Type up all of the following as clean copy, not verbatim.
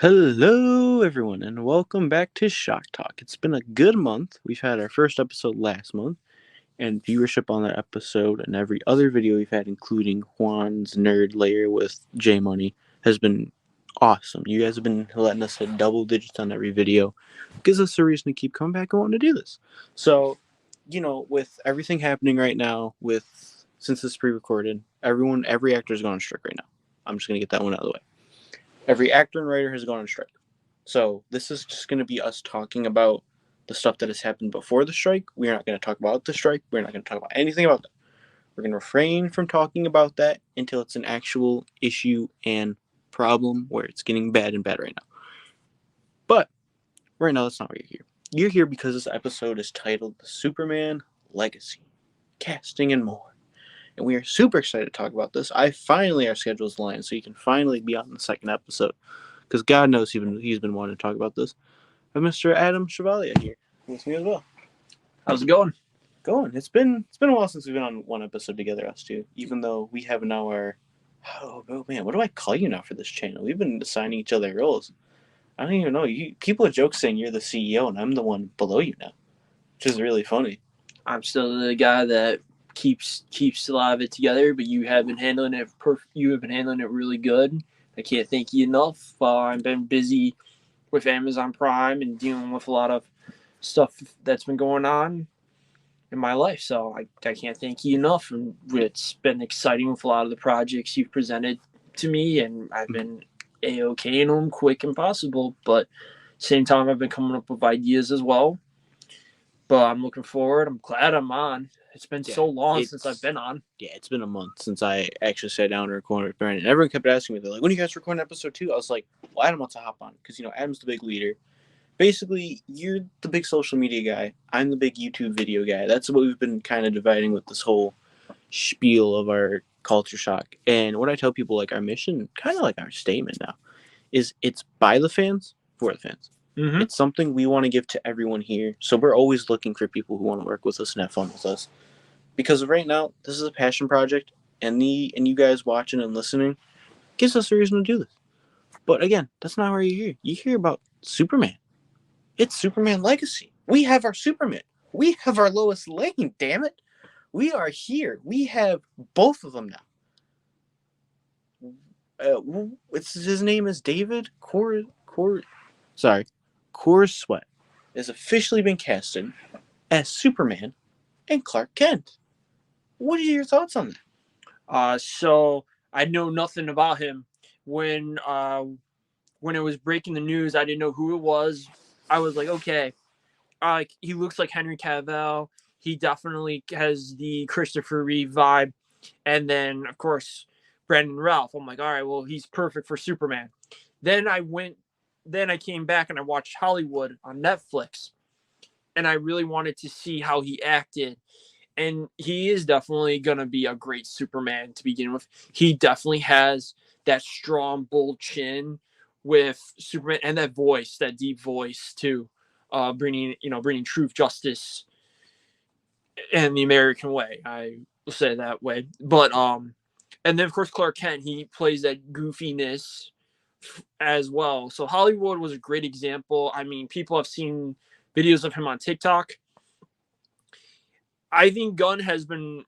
Hello, everyone, and welcome back to Shock Talk. It's been a good month. We've had our first episode last month, and viewership on that episode and every other video we've had, including Juan's Nerd Layer with J Money, has been awesome. You guys have been letting us hit double digits on every video. Gives us a reason to keep coming back and wanting to do this. So, with everything happening right now, since it's pre-recorded, every actor is going on strike right now. I'm just gonna get that one out of the way. Every actor and writer has gone on strike. So this is just going to be us talking about the stuff that has happened before the strike. We're not going to talk about the strike. We're not going to talk about anything about that. We're going to refrain from talking about that until it's an actual issue and problem where it's getting bad and bad right now. But right now, that's not why you're here. You're here because this episode is titled The Superman Legacy, Casting and More. And we are super excited to talk about this. Our schedules aligned, so you can finally be on the second episode. Because God knows he's been wanting to talk about this. But Mr. Adam Chevalier here with me as well. How's it going? It's been a while since we've been on one episode together, us two. Even though we have now oh man, what do I call you now for this channel? We've been assigning each other roles. I don't even know. People joke saying you're the CEO and I'm the one below you now, which is really funny. I'm still the guy that keeps a lot of it together, but you have been handling it really good. I can't thank you enough. I've been busy with Amazon Prime and dealing with a lot of stuff that's been going on in my life, so I can't thank you enough. And it's been exciting with a lot of the projects you've presented to me, and I've been A-OK in them, quick and possible, but same time I've been coming up with ideas as well. But I'm looking forward. I'm glad I'm on. It's been so long since I've been on. Yeah, it's been a month since I actually sat down and recorded with Brandon. Everyone kept asking me, they're like, when are you guys recording episode 2? I was like, well, Adam wants to hop on because, Adam's the big leader. Basically, you're the big social media guy. I'm the big YouTube video guy. That's what we've been kind of dividing with this whole spiel of our culture shock. And what I tell people, like our mission, kind of like our statement now, is it's by the fans, for the fans. Mm-hmm. It's something we want to give to everyone here. So we're always looking for people who want to work with us and have fun with us. Because right now, this is a passion project, and you guys watching and listening gives us a reason to do this. But again, that's not why you're here. You hear about Superman. It's Superman Legacy. We have our Superman. We have our Lois Lane, damn it. We are here. We have both of them now. His name is David Corsweat has officially been casted as Superman and Clark Kent. What are your thoughts on that? So I know nothing about him. When it was breaking the news, I didn't know who it was. I was like, okay, he looks like Henry Cavill. He definitely has the Christopher Reeve vibe. And then, of course, Brandon Ralph. I'm like, all right, well, he's perfect for Superman. Then I came back and I watched Hollywood on Netflix. And I really wanted to see how he acted. And he is definitely going to be a great Superman to begin with. He definitely has that strong, bold chin with Superman and that voice, that deep voice too, bringing truth, justice, and the American way. I will say that way. But and then of course Clark Kent, he plays that goofiness as well. So Hollywood was a great example. I mean, people have seen videos of him on TikTok. I think Gunn has been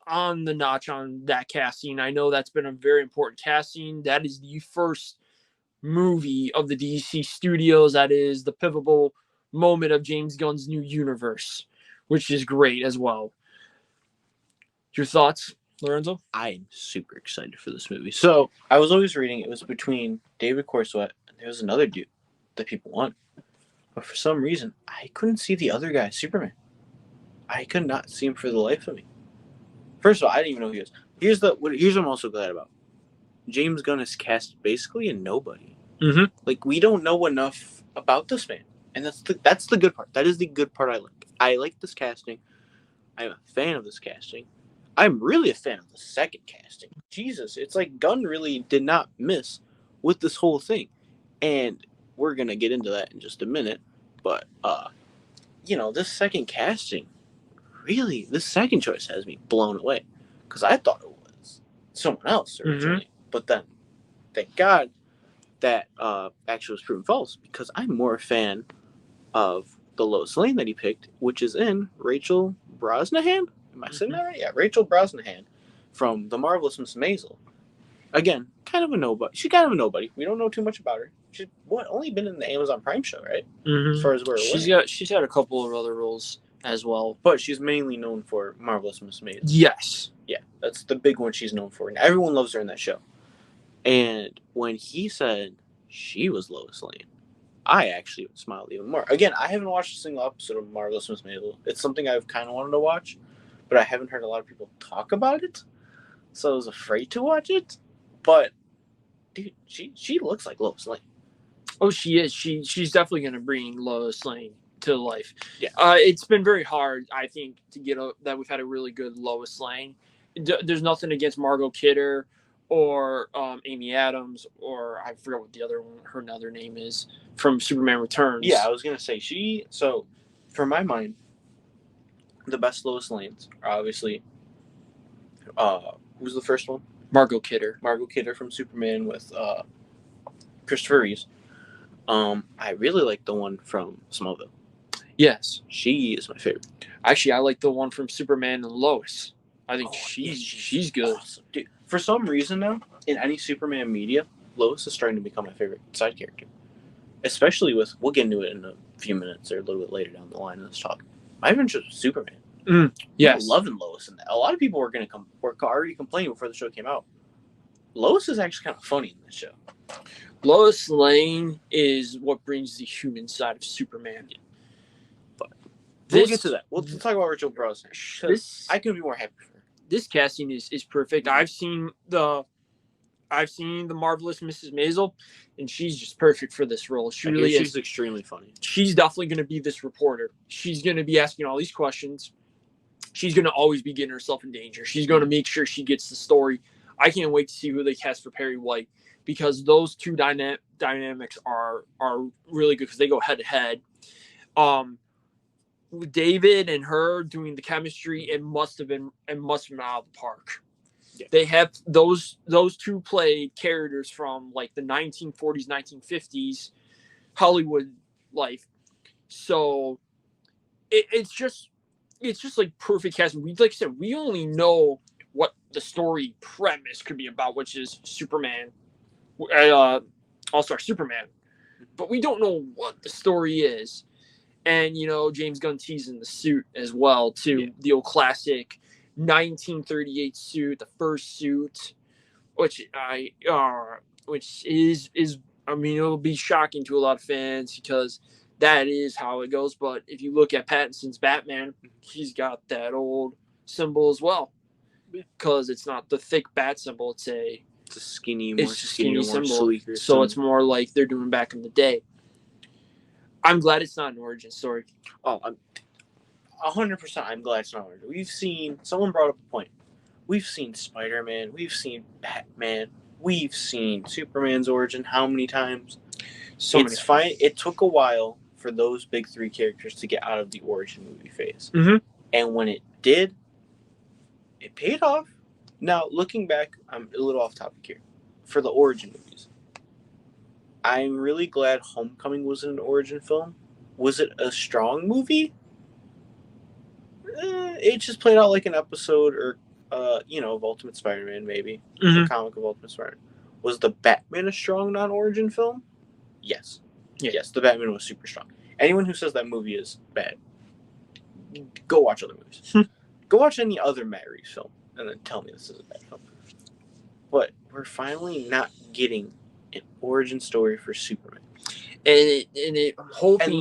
on the notch on that casting. I know that's been a very important casting. That is the first movie of the DC studios. That is the pivotal moment of James Gunn's new universe, which is great as well. Your thoughts, Lorenzo? I'm super excited for this movie. So I was always reading it was between David Corsweat and there was another dude that people want. But for some reason, I couldn't see the other guy, Superman. I could not see him for the life of me. First of all, I didn't even know who he was. Here's what I'm also glad about. James Gunn is cast basically a nobody. Mm-hmm. Like, we don't know enough about this man. And that's the good part. That is the good part I like. I like this casting. I'm a fan of this casting. I'm really a fan of the second casting. Jesus, it's like Gunn really did not miss with this whole thing. And we're going to get into that in just a minute. But, this second casting, really, this second choice has me blown away. Because I thought it was someone else originally. Mm-hmm. But then, thank God, that actually was proven false because I'm more a fan of the Lois Lane that he picked, which is in Rachel Brosnahan. Am I saying that right? Yeah, Rachel Brosnahan from The Marvelous Miss Maisel. Again, kind of a nobody. She's kind of a nobody. We don't know too much about her. She's only been in the Amazon Prime show, right? As far as we're aware. She's had a couple of other roles as well, but she's mainly known for Marvelous Miss Maisel. Yes. Yeah, that's the big one she's known for. And everyone loves her in that show. And when he said she was Lois Lane, I actually smiled even more. Again, I haven't watched a single episode of Marvelous Miss Maisel. It's something I've kind of wanted to watch, but I haven't heard a lot of people talk about it, so I was afraid to watch it. But dude, she looks like Lois Lane. Oh, she is. She's definitely going to bring Lois Lane to life. Yeah. It's been very hard, I think, to get that we've had a really good Lois Lane. There's nothing against Margot Kidder or Amy Adams, or I forgot what the other one, her other name is, from Superman Returns. Yeah, I was gonna say so for my mind, the best Lois Lanes are obviously who's the first one? Margot Kidder. Margot Kidder from Superman with Christopher Reeves. I really like the one from Smallville. Yes. She is my favorite. Actually, I like the one from Superman and Lois. I think she's good. Awesome. Dude, for some reason now, in any Superman media, Lois is starting to become my favorite side character. Especially with, we'll get into it in a few minutes or a little bit later down the line in this talk. My adventures with Superman. Yes. I'm loving Lois in that. A lot of people were already complaining before the show came out. Lois is actually kind of funny in this show. Lois Lane is what brings the human side of Superman. But we'll get to that. We'll talk about Rachel Brosnahan. I couldn't be more happy for her. This casting is perfect. I've seen the Marvelous Mrs. Maisel, and she's just perfect for this role. She really is. She's extremely funny. She's definitely going to be this reporter. She's going to be asking all these questions. She's going to always be getting herself in danger. She's going to make sure she gets the story. I can't wait to see who they cast for Perry White, because those two dynamics are really good because they go head to head. David and her doing the chemistry, it must have been out of the park. Yeah. They have those two played characters from like the 1940s, 1950s Hollywood life. So it's just like perfect casting. Like I said, we only know what the story premise could be about, which is Superman, All-Star Superman, but we don't know what the story is. And James Gunn teasing the suit as well too. Yeah. The old classic 1938 suit, the first suit, which is it'll be shocking to a lot of fans because that is how it goes. But if you look at Pattinson's Batman, he's got that old symbol as well, because it's not the thick bat symbol. It's a skinny, more symbol. Sleeker, so it's more like they're doing back in the day. I'm glad it's not an origin story. Oh, 100%. I'm glad it's not an origin. Someone brought up a point. We've seen Spider-Man. We've seen Batman. We've seen Superman's origin how many times? It's fine. It took a while for those big three characters to get out of the origin movie phase. Mm-hmm. And when it did, it paid off. Now, looking back, I'm a little off topic here. For the origin movies, I'm really glad Homecoming was an origin film. Was it a strong movie? It just played out like an episode or, of Ultimate Spider-Man, maybe. Mm-hmm. A comic of Ultimate Spider-Man. Was the Batman a strong non-origin film? Yes. Yeah. Yes, the Batman was super strong. Anyone who says that movie is bad, go watch other movies. Go watch any other Matt Reeves film, and then tell me this is a bad film. But we're finally not getting an origin story for Superman. And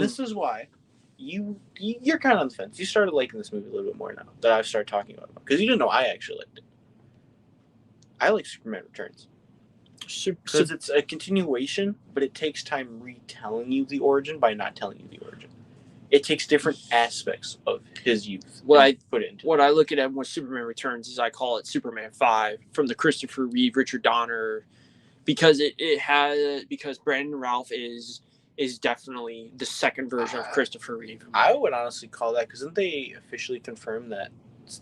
this is why you're kind of on the fence. You started liking this movie a little bit more now that I've started talking about it, because you didn't know I actually liked it. I like Superman Returns because it's a continuation, but it takes time retelling you the origin by not telling you the origin. It takes different aspects of his youth. What I look at with Superman Returns is I call it Superman 5 from the Christopher Reeve, Richard Donner, because because Brandon Routh is definitely the second version of Christopher Reeve. I would honestly call that, because didn't they officially confirm that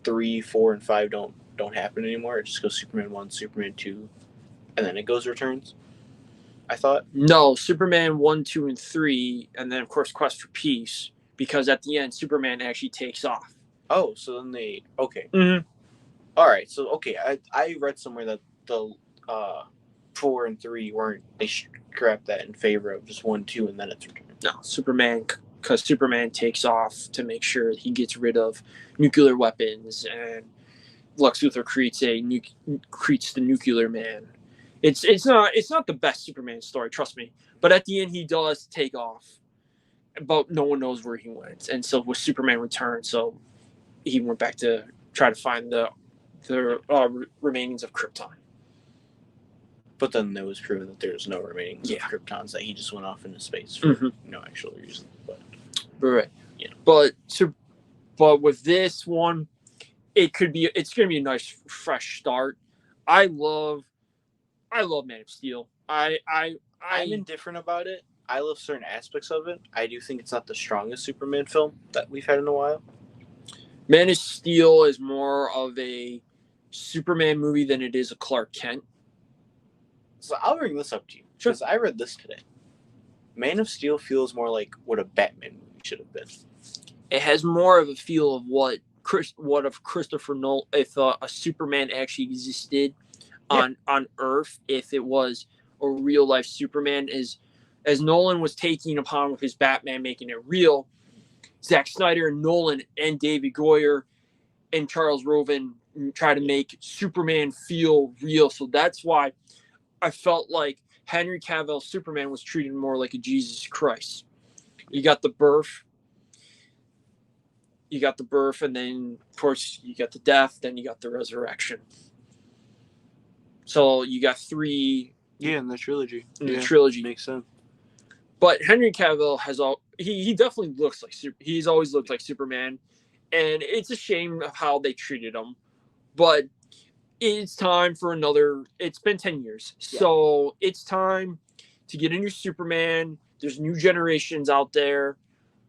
3, 4, and 5 don't happen anymore? It just goes Superman 1, Superman 2, and then it goes Returns. I thought. No, Superman 1, 2, and 3, and then of course Quest for Peace. Because at the end, Superman actually takes off. Oh, so then they okay. Mm-hmm. All right, so okay, I read somewhere that the 4 and 3 weren't, they scrapped that in favor of just 1, 2, and then it's returned. No, Superman, because Superman takes off to make sure he gets rid of nuclear weapons, and Lex Luthor creates the nuclear man. It's not the best Superman story, trust me. But at the end, he does take off, but no one knows where he went. And so with Superman Returns, so he went back to try to find the remainings of Krypton. But then there was proven that there's no remainings of Kryptons, that he just went off into space for no actual reason. But right, yeah. But with this one, it's going to be a nice fresh start. I love Man of Steel. I'm indifferent about it. I love certain aspects of it. I do think it's not the strongest Superman film that we've had in a while. Man of Steel is more of a Superman movie than it is a Clark Kent. So I'll bring this up to you, because I read this today. Man of Steel feels more like what a Batman movie should have been. It has more of a feel of what if Christopher Nolan, if a Superman actually existed on Earth, if it was a real life Superman, as Nolan was taking upon with his Batman, making it real. Zack Snyder and Nolan and David Goyer and Charles Roven try to make Superman feel real. So that's why I felt like Henry Cavill's Superman was treated more like a Jesus Christ. You got the birth, and then of course you got the death, then you got the resurrection. So you got 3. Yeah, in the trilogy. Makes sense. But Henry Cavill he definitely looks like he's always looked like Superman, and it's a shame of how they treated him. But it's time for another. It's been 10 years, so it's time to get a new Superman. There's new generations out there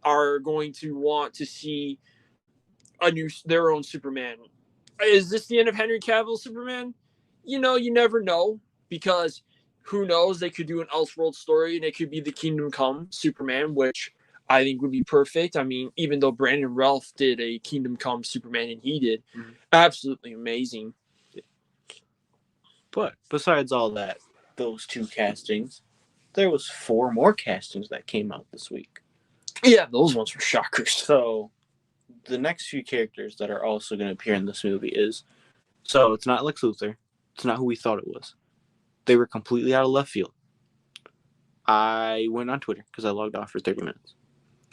are going to want to see their own Superman. Is this the end of Henry Cavill's Superman? You never know, because who knows? They could do an Elseworld story, and it could be the Kingdom Come Superman, which I think would be perfect. I mean, even though Brandon Routh did a Kingdom Come Superman, and he did absolutely amazing. But besides all that, those 2 castings, there was 4 more castings that came out this week. Yeah, those ones were shockers. So the next few characters that are also going to appear in this movie is, so it's not Lex Luthor. It's not who we thought it was. They were completely out of left field. I went on Twitter because I logged off for 30 minutes.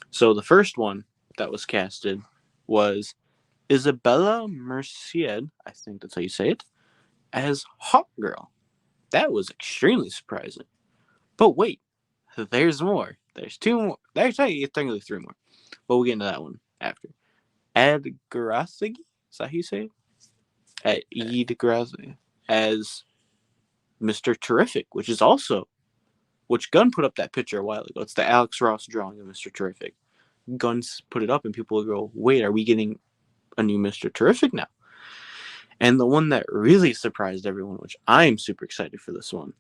So the first one that was casted was Isabella Merced, I think that's how you say it, as Hawkgirl. That was extremely surprising. But wait, there's more. There's 2 more. There's technically 3 more. But we'll get into that one after. Ed Garasigi, is that how you say it? Ed Garasigi as Mr. Terrific, which Gunn put up that picture a while ago. It's the Alex Ross drawing of Mr. Terrific. Gunn's put it up, and people will go, wait, are we getting a new Mr. Terrific now? And the one that really surprised everyone, which I am super excited for this one,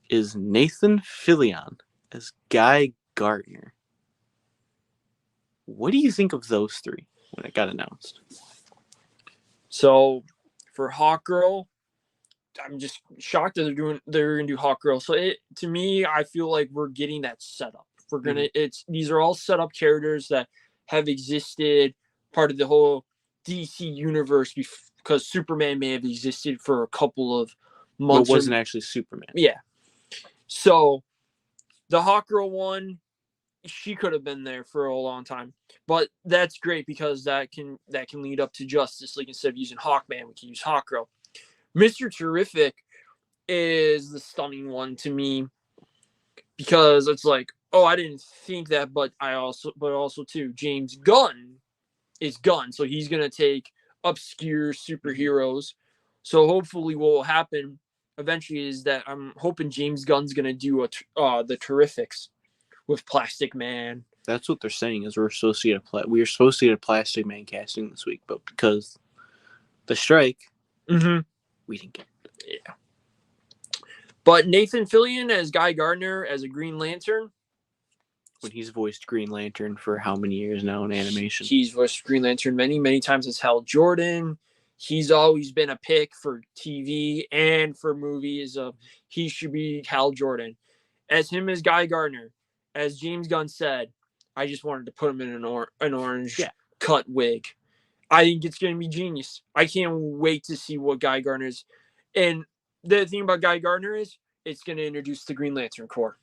is Nathan Fillion as Guy Gardner. What do you think of those 3 when it got announced? So for Hawkgirl, I'm just shocked that they're gonna do Hawkgirl. So to me, I feel like we're getting that setup. These are all set up characters that have existed, part of the whole DC universe, because Superman may have existed for a couple of months. But wasn't actually Superman. Yeah. So the Hawkgirl one, she could have been there for a long time, but that's great because that can lead up to Justice League. Instead of using Hawkman, we can use Hawkgirl. Mr. Terrific is the stunning one to me, because it's like, oh, I didn't think that, but also too, James Gunn is Gunn, so he's gonna take obscure superheroes. So hopefully, what will happen eventually is that I'm hoping James Gunn's gonna do the Terrifics with Plastic Man. That's what they're saying, is we're supposed to get a Plastic Man casting this week, but because the strike, we didn't get it. Yeah. But Nathan Fillion as Guy Gardner as a Green Lantern. When he's voiced Green Lantern for how many years now in animation? He's voiced Green Lantern many times as Hal Jordan. He's always been a pick for TV and for movies. He should be Hal Jordan. As him as Guy Gardner, as James Gunn said, I just wanted to put him in an orange cut wig. I think it's going to be genius. I can't wait to see what Guy Gardner's. And the thing about Guy Gardner is it's going to introduce the Green Lantern Corps.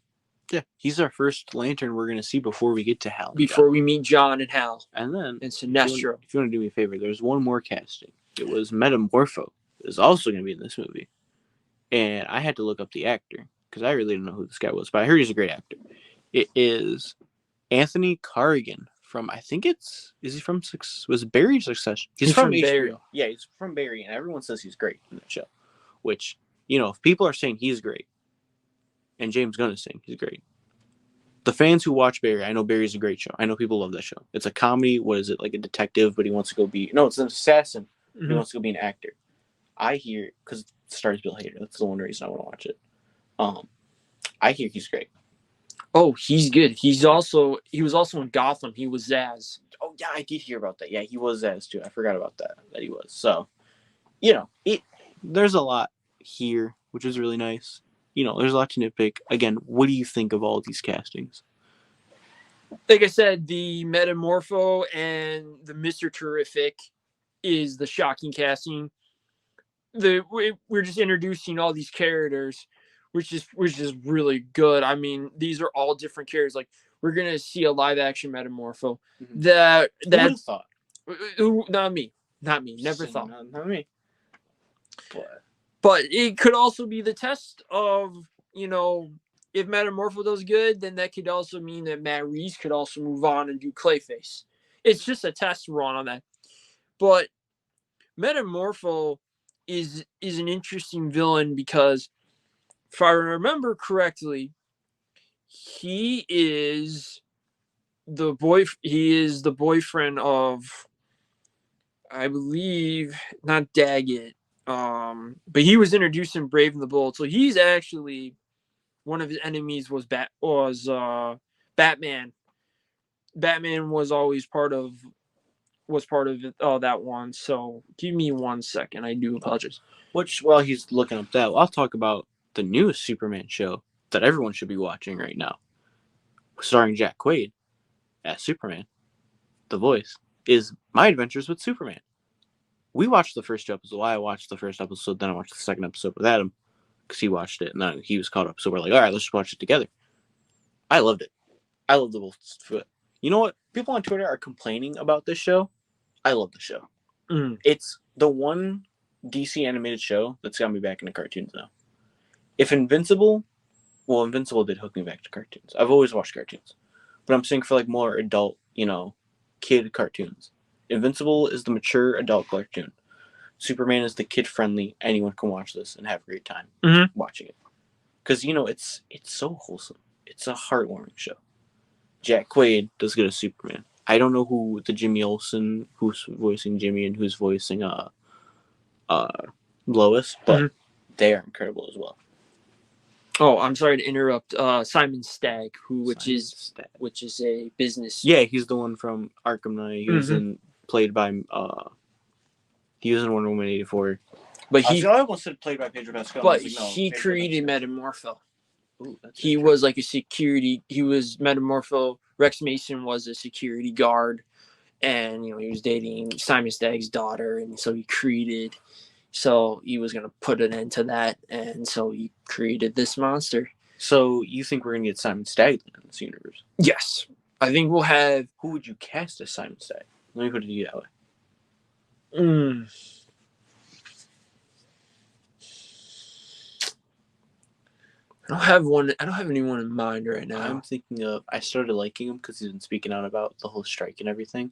Yeah, he's our first Lantern we're going to see before we get to Hal. Before we meet John and Hal. And then, and Sinestro. If you want to do me a favor, there's one more casting. It was Metamorpho. It was also going to be in this movie. And I had to look up the actor because I really didn't know who this guy was, but I heard he's a great actor. It is Anthony Carrigan from, I think is he from, was it Barry Succession? He's from HBO. Barry. Yeah, he's from Barry, and everyone says he's great in that show. Which, if people are saying he's great, and James Gunn is saying he's great, the fans who watch Barry, I know Barry's a great show. I know people love that show. It's a comedy. What is it, like a detective, but he wants to go be... No, it's an assassin. Mm-hmm. He wants to go be an actor. I hear... Because it stars Bill Hader. That's the one reason I want to watch it. I hear he's great. Oh, he's good. He was also in Gotham. He was Zaz. Oh, yeah, I did hear about that. Yeah, he was Zaz, too. I forgot about that he was. So, there's a lot here, which is really nice. There's a lot to nitpick. Again, what do you think of all of these castings? Like I said, the Metamorpho and the Mr. Terrific is the shocking casting. We're just introducing all these characters, which is really good. I mean, these are all different characters. Like, we're gonna see a live action Metamorpho. Mm-hmm. That thought? Not me. Never thought. Not me. But it could also be the test of, if Metamorpho does good, then that could also mean that Matt Reeves could also move on and do Clayface. It's just a test run on that. But Metamorpho is an interesting villain because, if I remember correctly, he is the boyfriend of, I believe, not Daggett. But he was introduced in Brave and the Bold, so he's actually one of his enemies was Batman. Batman was always part of that one. So give me 1 second. I do apologize. While he's looking up that, I'll talk about the newest Superman show that everyone should be watching right now, starring Jack Quaid as Superman. The voice is My Adventures with Superman. We watched the first episode. I watched the first episode, then I watched the second episode with Adam because he watched it and then he was caught up. So we're like, all right, let's just watch it together. I loved it. I love the both. You know what? People on Twitter are complaining about this show. I love the show. Mm. It's the one DC animated show that's got me back into cartoons now. If Invincible did hook me back to cartoons. I've always watched cartoons. But I'm saying for like more adult, kid cartoons. Invincible is the mature adult cartoon. Superman is the kid-friendly. Anyone can watch this and have a great time watching it. Because, it's so wholesome. It's a heartwarming show. Jack Quaid does good as Superman. I don't know who the Jimmy Olsen, who's voicing Jimmy and who's voicing Lois, but they are incredible as well. Oh, I'm sorry to interrupt. Simon Stagg, which is a business. Yeah, he's the one from Arkham Knight. He was played by he was in Wonder Woman 84. But I almost said played by Pedro Pascal. But he created Metamorpho. Ooh, he was like a security. He was Metamorpho. Rex Mason was a security guard, and he was dating Simon Stagg's daughter, and so he created. So he was gonna put an end to that, and so he created this monster. So you think we're gonna get Simon Stagg in this universe? Yes, I think we'll have. Who would you cast as Simon Stagg? Let me put it to you that way. I don't have one. I don't have anyone in mind right now. I'm thinking of. I started liking him because he's been speaking out about the whole strike and everything.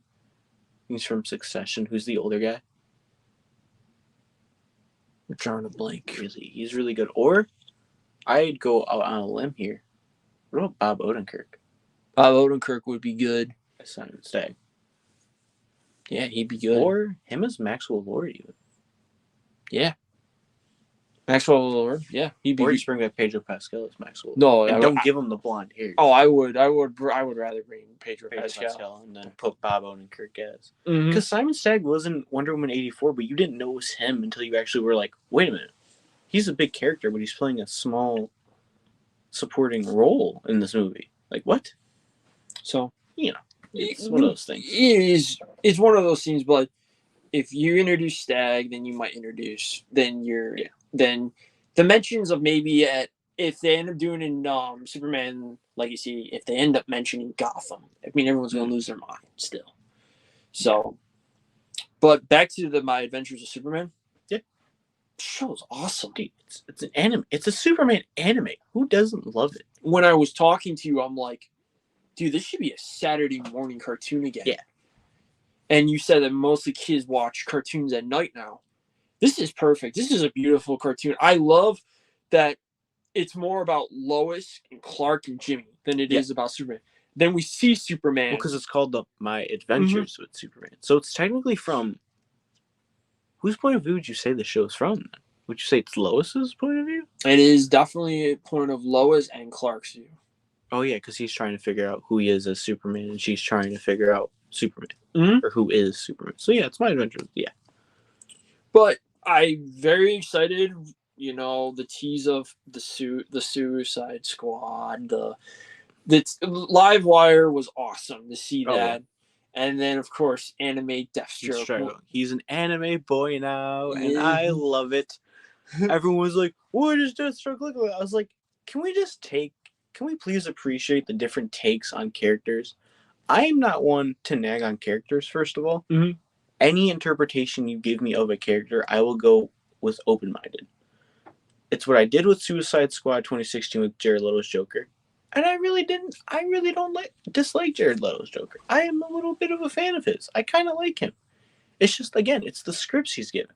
He's from Succession. Who's the older guy? I'm trying to blank. He's really good. Or I'd go out on a limb here. What about Bob Odenkirk? Bob Odenkirk would be good. As Simon Stagg. Yeah, he'd be good. Or him as Maxwell Lord even. Yeah. Maxwell Lord, yeah, he'd be. Or just bring back Pedro Pascal as Maxwell. No, And don't give him the blonde hair. I would rather bring Pedro Pascal. And then put Bob Odenkirk as. Mm-hmm. Because Simon Stagg was in Wonder Woman 84, but you didn't know it was him until you actually were like, wait a minute. He's a big character, but he's playing a small supporting role in this movie. Like, what? So, it's one of those things. It's one of those things, but if you introduce Stagg, then you might introduce, then the mentions of maybe if they end up doing in Superman Legacy, if they end up mentioning Gotham, I mean, everyone's going to lose their mind still. So, but back to My Adventures of Superman. Yeah. The show's awesome. Dude, it's an anime. It's a Superman anime. Who doesn't love it? When I was talking to you, I'm like, dude, this should be a Saturday morning cartoon again. Yeah. And you said that mostly kids watch cartoons at night now. This is perfect. This is a beautiful cartoon. I love that it's more about Lois and Clark and Jimmy than it is about Superman. Then we see Superman. Well, because it's called My Adventures with Superman. So it's technically from... Whose point of view would you say the show's from? Would you say it's Lois's point of view? It is definitely a point of Lois and Clark's view. Oh, yeah, because he's trying to figure out who he is as Superman, and she's trying to figure out Superman, or who is Superman. So, yeah, it's My Adventures, yeah. But I'm very excited, the tease of the Suicide Squad, the Live Wire was awesome to see that. Yeah. And then, of course, anime Deathstroke. He's an anime boy now, and I love it. Everyone was like, what does Deathstroke look like? I was like, can we please appreciate the different takes on characters? I am not one to nag on characters, first of all. Mm-hmm. Any interpretation you give me of a character, I will go with open-minded. It's what I did with Suicide Squad 2016 with Jared Leto's Joker. And I really don't dislike Jared Leto's Joker. I am a little bit of a fan of his. I kind of like him. It's just, again, it's the scripts he's given.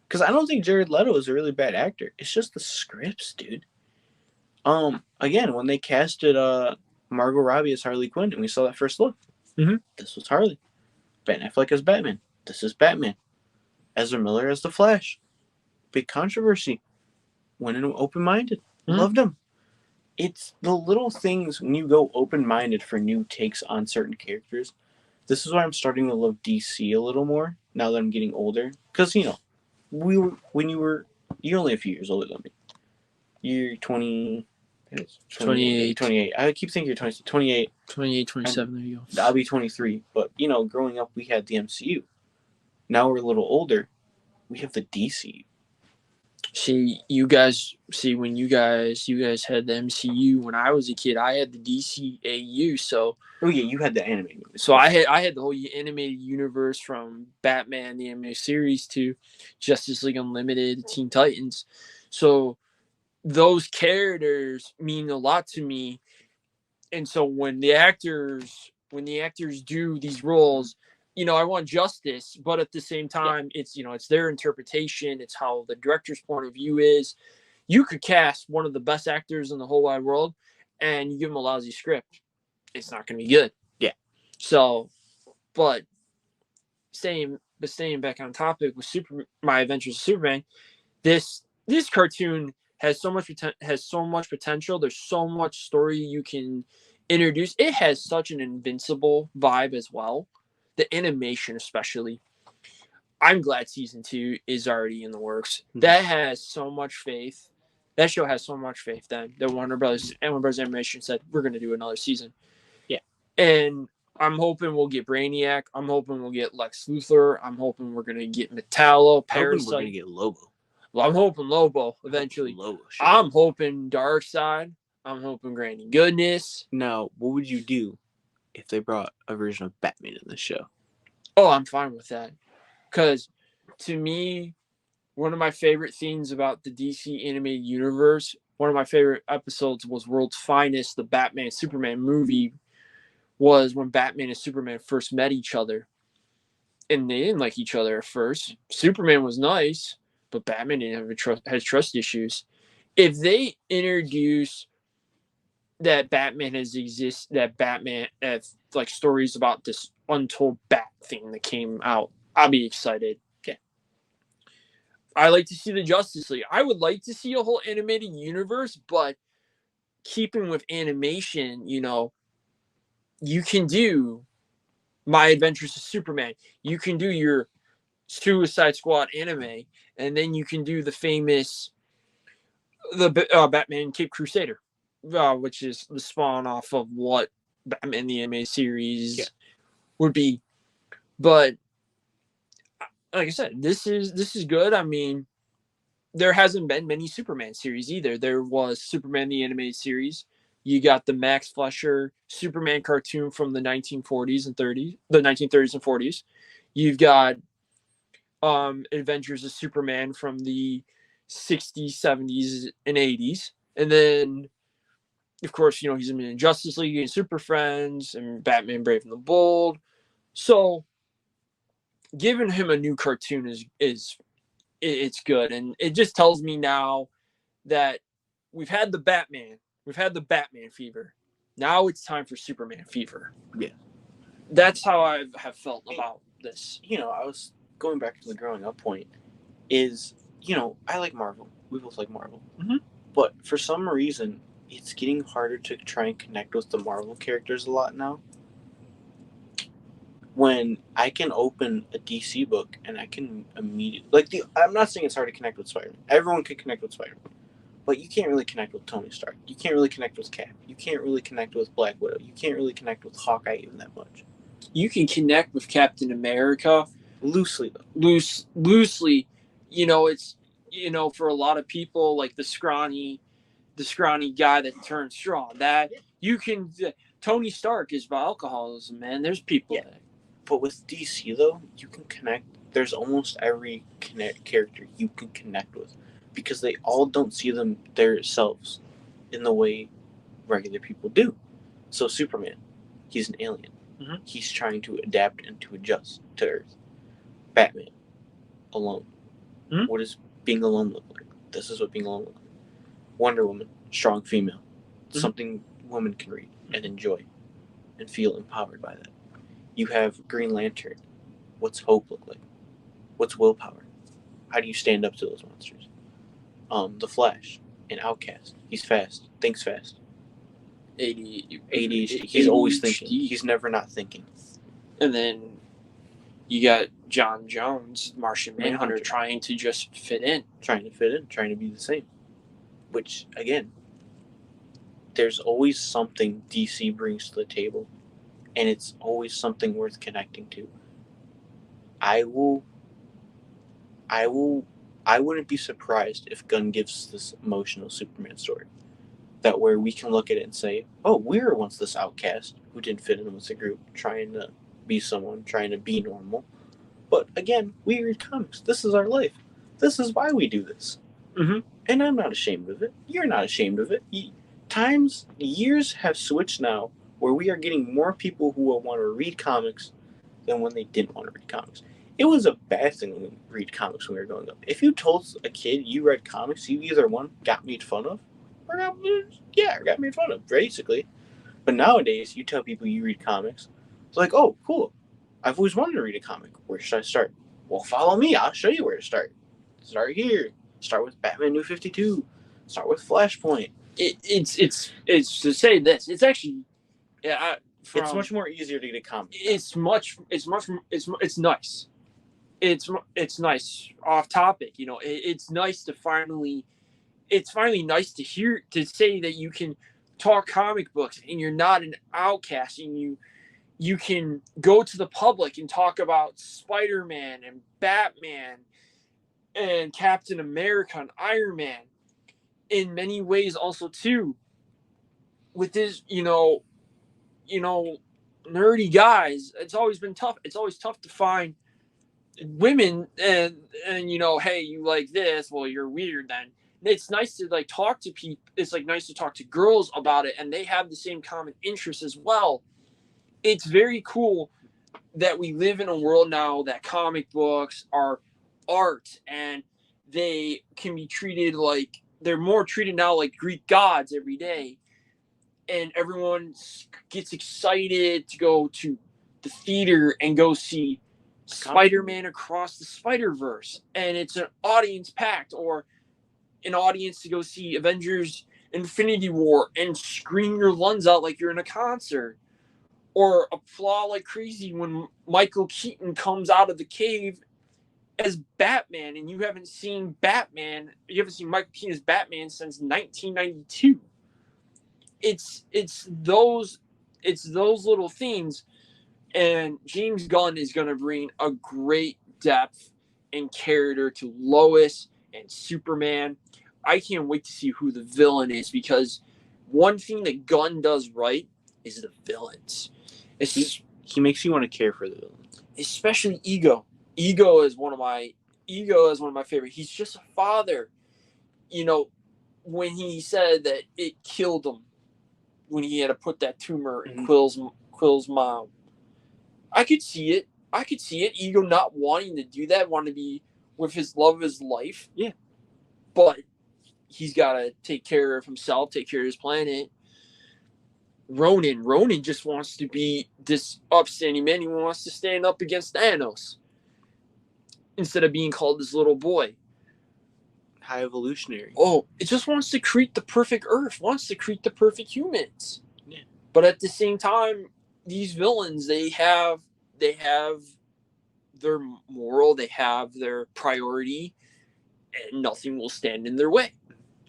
Because I don't think Jared Leto is a really bad actor. It's just the scripts, dude. Again, when they casted Margot Robbie as Harley Quinn, and we saw that first look, this was Harley. Ben Affleck as Batman. This is Batman. Ezra Miller as the Flash. Big controversy. Went in open-minded. Loved him. It's the little things when you go open-minded for new takes on certain characters. This is why I'm starting to love DC a little more now that I'm getting older. Because, you're only a few years older than me. You're 20... 28. I keep thinking you're 28. 28, 27, there you go. I'll be 23. But, growing up, we had the MCU. Now we're a little older. We have the DCU. When you guys had the MCU when I was a kid, I had the DCAU. So you had the anime. So I had the whole animated universe from Batman the animated series to Justice League Unlimited, Teen Titans. So those characters mean a lot to me, and so when the actors do these roles, I want justice, but at the same time, it's their interpretation. It's how the director's point of view is. You could cast one of the best actors in the whole wide world, and you give them a lousy script, it's not going to be good. Yeah. So, but staying back on topic with My Adventures of Superman, this cartoon has so much potential. There's so much story you can introduce. It has such an Invincible vibe as well. The animation, especially. I'm glad season 2 is already in the works. That has so much faith. That show has so much faith that Warner Brothers Animation said, we're going to do another season. Yeah. And I'm hoping we'll get Brainiac. I'm hoping we'll get Lex Luthor. I'm hoping we're going to get Metallo, Parasite. I'm hoping we're going to get Lobo. Well, I'm hoping Lobo eventually. I'm hoping Darkseid. I'm hoping Granny Goodness. Now, what would you do if they brought a version of Batman in the show? Oh, I'm fine with that. Because to me, one of my favorite things about the DC animated universe, one of my favorite episodes was World's Finest, the Batman Superman movie, was when Batman and Superman first met each other. And they didn't like each other at first. Superman was nice, but Batman didn't have trust issues. If they introduce that Batman like stories about this untold bat thing that came out, I'll be excited. Yeah. I like to see the Justice League. I would like to see a whole animated universe, but keeping with animation, you can do My Adventures of Superman. You can do your Suicide Squad anime, and then you can do the famous Batman Cape Crusader, which is the spawn off of what Batman the anime series would be. But like I said, this is good. I mean, there hasn't been many Superman series either. There was Superman the animated series. You got the Max Fleischer Superman cartoon from the 1940s and 30s, the 1930s and 40s. You've got Adventures of Superman from the 60s, 70s, and 80s. And then, of course, he's in Justice League and Super Friends and Batman Brave and the Bold. So giving him a new cartoon is it's good. And it just tells me now that we've had the Batman fever. Now it's time for Superman fever. Yeah. That's how I have felt about this. I was going back to the growing up point is, I like Marvel. We both like Marvel. Mm-hmm. But for some reason, it's getting harder to try and connect with the Marvel characters a lot now. When I can open a DC book and I can immediately... I'm not saying it's hard to connect with Spider-Man. Everyone can connect with Spider-Man. But you can't really connect with Tony Stark. You can't really connect with Cap. You can't really connect with Black Widow. You can't really connect with Hawkeye even that much. You can connect with Captain America. Loosely, though. Loosely. It's, for a lot of people, like the scrawny guy that turned strong. That you can... Tony Stark is about alcoholism, man. There's people that... But with DC, though, you can connect. There's almost every character you can connect with. Because they all don't see themselves in the way regular people do. So Superman, he's an alien. Mm-hmm. He's trying to adapt and to adjust to Earth. Batman, alone. Mm-hmm. What does being alone look like? This is what being alone looks like. Wonder Woman, strong female. Mm-hmm. Something women can read and enjoy and feel empowered by that. You have Green Lantern. What's hope look like? What's willpower? How do you stand up to those monsters? The Flash, an outcast. He's fast, thinks fast. ADHD. He's always thinking. He's never not thinking. And then you got John Jones, Martian Manhunter, trying to just fit in. Trying to be the same. Which, again, there's always something DC brings to the table, and it's always something worth connecting to. I wouldn't be surprised if Gunn gives this emotional Superman story. That where we can look at it and say, oh, we were once this outcast who didn't fit in with the group, trying to be someone, trying to be normal. But again, we read comics. This is our life. This is why we do this. Mm-hmm. And I'm not ashamed of it. You're not ashamed of it. Years have switched now where we are getting more people who will want to read comics than when they didn't want to read comics. It was a bad thing when we read comics when we were growing up. If you told a kid you read comics, you either got made fun of, or got made fun of, basically. But nowadays, you tell people you read comics, it's like, oh, cool. I've always wanted to read a comic. Where should I start? Well, follow me. I'll show you where to start. Start here. Start with Batman New 52. Start with Flashpoint. It's to say this. It's actually, it's much more easier to get a comic. It's nice. It's nice off topic. It's nice to finally. It's finally nice to say that you can talk comic books and you're not an outcast, and you can go to the public and talk about Spider-Man and Batman and Captain America and Iron Man. In many ways, also too, with this, nerdy guys, it's always been tough. It's always tough to find women and hey, you like this? Well, you're weird then. It's nice to talk to people. It's nice to talk to girls about it, and they have the same common interests as well. It's very cool that we live in a world now that comic books are art, and they can be treated they're more treated now like Greek gods every day, and everyone gets excited to go to the theater and go see Spider-Man Across the Spider-Verse, and it's an audience packed, or an audience to go see Avengers Infinity War and scream your lungs out like you're in a concert, or applaud like crazy when Michael Keaton comes out of the cave as Batman, and you haven't seen Michael Keaton as Batman since 1992. It's those little things, and James Gunn is going to bring a great depth and character to Lois and Superman. I can't wait to see who the villain is, because one thing that Gunn does right is the villains. He makes you want to care for the villains, especially Ego. Ego is one of my favorite. He's just a father. When he said that it killed him when he had to put that tumor in Quill's mom. I could see it. Ego not wanting to do that, wanting to be with his love of his life. Yeah. But he's got to take care of himself, take care of his planet. Ronan just wants to be this upstanding man. He wants to stand up against Thanos instead of being called this little boy. High evolutionary. Oh, it just wants to create the perfect Earth, wants to create the perfect humans. Yeah. But at the same time, these villains, they have their moral, they have their priority, and nothing will stand in their way.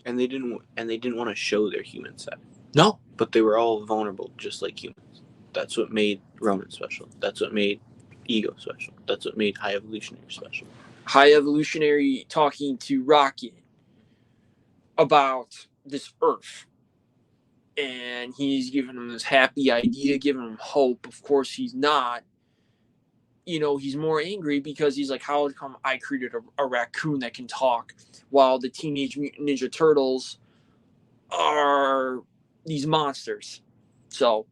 And they didn't want to show their human side. No. But they were all vulnerable, just like humans. That's what made Ronan special. That's what made Ego special. That's what made High Evolutionary special. High Evolutionary talking to Rocket about this Earth. And he's giving him this happy idea, giving him hope. Of course, he's not. He's more angry because he's like, how come I created a raccoon that can talk while the Teenage Mutant Ninja Turtles are these monsters? So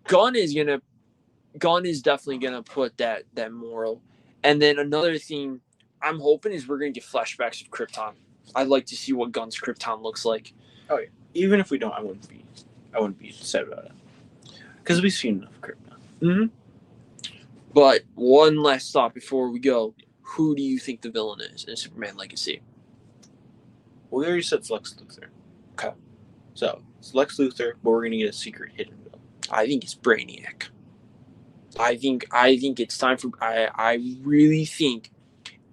Gunn is definitely gonna put that moral. And then another thing I'm hoping is we're gonna get flashbacks of Krypton. I'd like to see what Gunn's Krypton looks like. Oh yeah. Even if we don't, I wouldn't be sad about it, because we've seen enough Krypton. Mm-hmm. But one last thought before we go: who do you think the villain is in Superman Legacy? Well, we already said it's Lex Luthor. Okay. So it's Lex Luthor, but we're gonna get a secret hidden villain. I think it's Brainiac. I think it's time for. I really think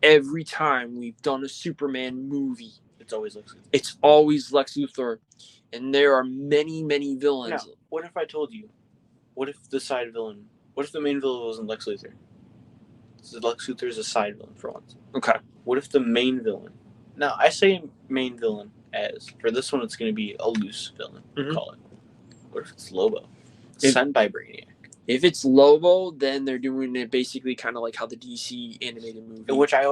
every time we've done a Superman movie, it's always Lex Luthor. It's always Lex Luthor, and there are many, many villains. Now, what if I told you? What if the main villain wasn't Lex Luthor? So Lex Luthor is a side villain for once. Okay. What if the main villain? Now, I say main villain as, for this one, it's going to be a loose villain, call it. What if it's Lobo? Sent by Brainiac. If it's Lobo, then they're doing it basically kind of like how the DC animated movie. Which I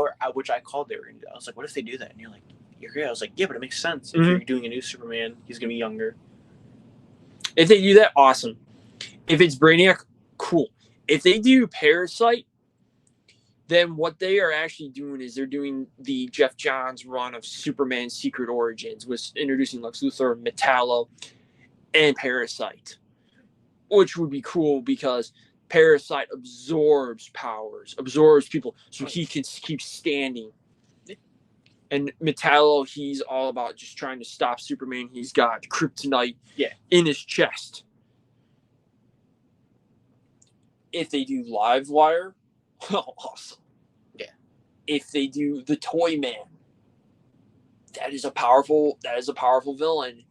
called they were going to do. I was like, what if they do that? And you're like, you're great. I was like, yeah, but it makes sense. If you're doing a new Superman, he's going to be younger. If they do that, awesome. If it's Brainiac, cool. If they do Parasite, then what they are actually doing is they're doing the Jeff Johns run of Superman Secret Origins, with introducing Lex Luthor, Metallo, and Parasite, which would be cool because Parasite absorbs powers, absorbs people, so he can keep standing. And Metallo, he's all about just trying to stop Superman. He's got kryptonite in his chest. If they do Livewire, awesome. Yeah. If they do the Toy Man, that is a powerful villain.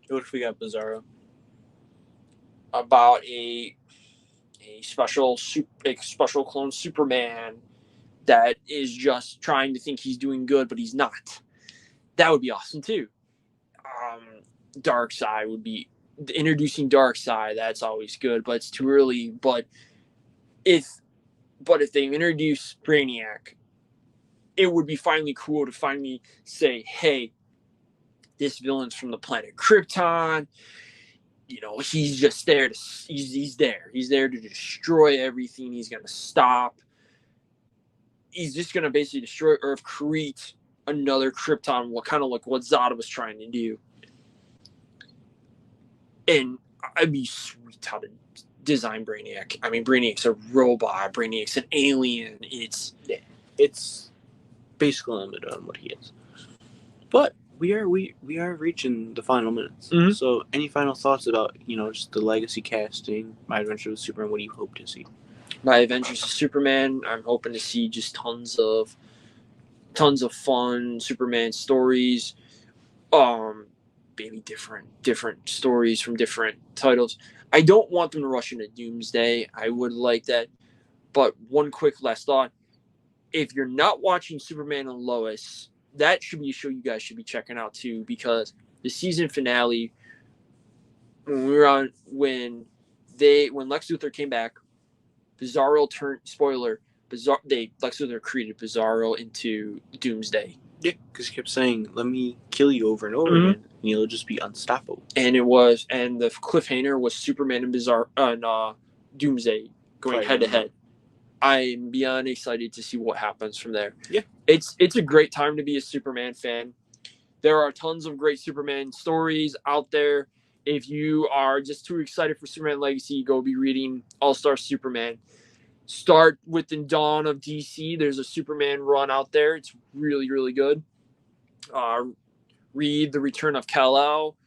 What if we got Bizarro? About a special clone Superman that is just trying to think he's doing good, but he's not. That would be awesome too. Darkseid would be introducing Darkseid. That's always good, but it's too early. But if they introduce Brainiac, it would be finally cool to finally say, hey, this villain's from the planet Krypton. He's just there he's there to destroy everything. He's going to stop. He's just going to basically destroy Earth, create another Krypton, kind of like what Zod was trying to do. And I'd be sweet how to design Brainiac. I mean, Brainiac's a robot. Brainiac's an alien. It's basically limited on what he is. But we are reaching the final minutes. Mhm. So, any final thoughts about just the legacy casting, My Adventure with Superman? What do you hope to see? My Adventures of Superman. I'm hoping to see just tons of fun Superman stories. Maybe different stories from different titles. I don't want them to rush into Doomsday. I would like that. But one quick last thought: if you're not watching Superman and Lois, that should be a show you guys should be checking out too, because the season finale, when Lex Luthor came back, Bizarro turned Lex Luthor created Bizarro into Doomsday. Yeah, because he kept saying, "Let me kill you" over and over again, and you'll just be unstoppable. And the cliffhanger was Superman and Doomsday going head to head. I'm beyond excited to see what happens from there. Yeah, it's a great time to be a Superman fan. There are tons of great Superman stories out there. If you are just too excited for Superman Legacy, go be reading All-Star Superman. Start with the dawn of DC. There's a Superman run out there. It's really, really good. Read The Return of Kal-El.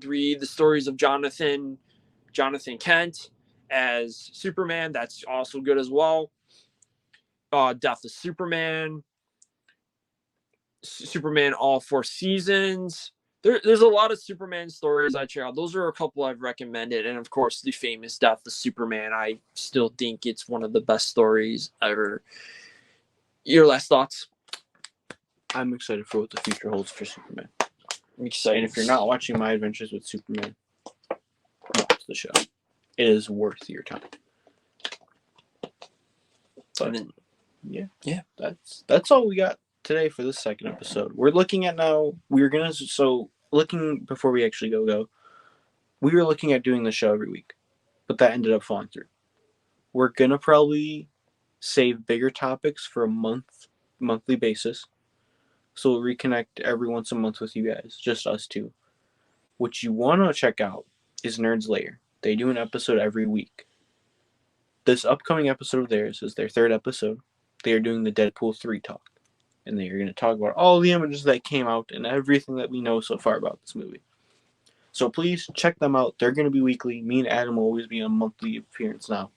Read the stories of Jonathan Kent as Superman. That's also good as well. Death of Superman. Superman all 4 seasons. There's a lot of Superman stories I check out. Those are a couple I've recommended. And of course, the famous Death of Superman. I still think it's one of the best stories ever. Your last thoughts? I'm excited for what the future holds for Superman. I'm excited. And if you're not watching My Adventures with Superman, watch the show. It is worth your time. But yeah, that's all we got today for this second episode. We're looking at now. Looking before we actually go. We were looking at doing the show every week, but that ended up falling through. We're gonna probably save bigger topics for a monthly basis. So we'll reconnect every once a month with you guys, just us two. What you want to check out is Nerd's Lair. They do an episode every week. This upcoming episode of theirs is their 3rd episode. They are doing the Deadpool 3 talk. And they are going to talk about all the images that came out and everything that we know so far about this movie. So please check them out. They're going to be weekly. Me and Adam will always be on monthly appearance now.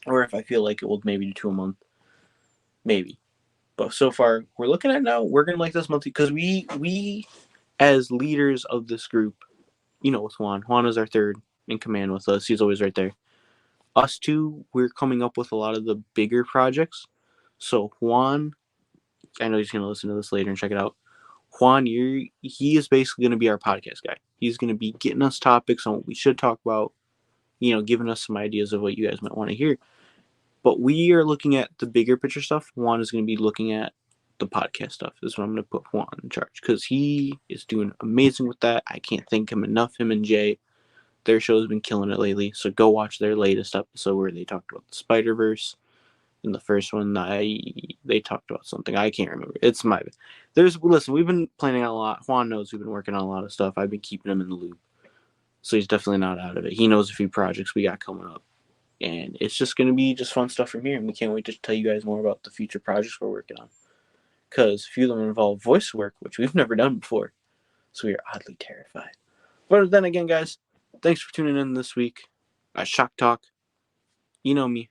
Or if I feel like it, we'll maybe do 2 a month. Maybe. But so far, we're looking at now, we're going to like this monthly, because we, as leaders of this group, with Juan is our 3rd in command with us. He's always right there. Us two, we're coming up with a lot of the bigger projects. So Juan, I know he's going to listen to this later and check it out. Juan, he is basically going to be our podcast guy. He's going to be getting us topics on what we should talk about, giving us some ideas of what you guys might want to hear. But we are looking at the bigger picture stuff. Juan is going to be looking at the podcast stuff. This is what I'm going to put Juan in charge, because he is doing amazing with that. I can't thank him enough. Him and Jay, their show's been killing it lately. So go watch their latest episode where they talked about the Spider-Verse. In the first one, they talked about something I can't remember. Listen, we've been planning out a lot. Juan knows we've been working on a lot of stuff. I've been keeping him in the loop, so he's definitely not out of it. He knows a few projects we got coming up, and it's just gonna be just fun stuff from here. And we can't wait to tell you guys more about the future projects we're working on, because a few of them involve voice work, which we've never done before. So we are oddly terrified. But then again, guys, thanks for tuning in this week at Shock Talk. You know me.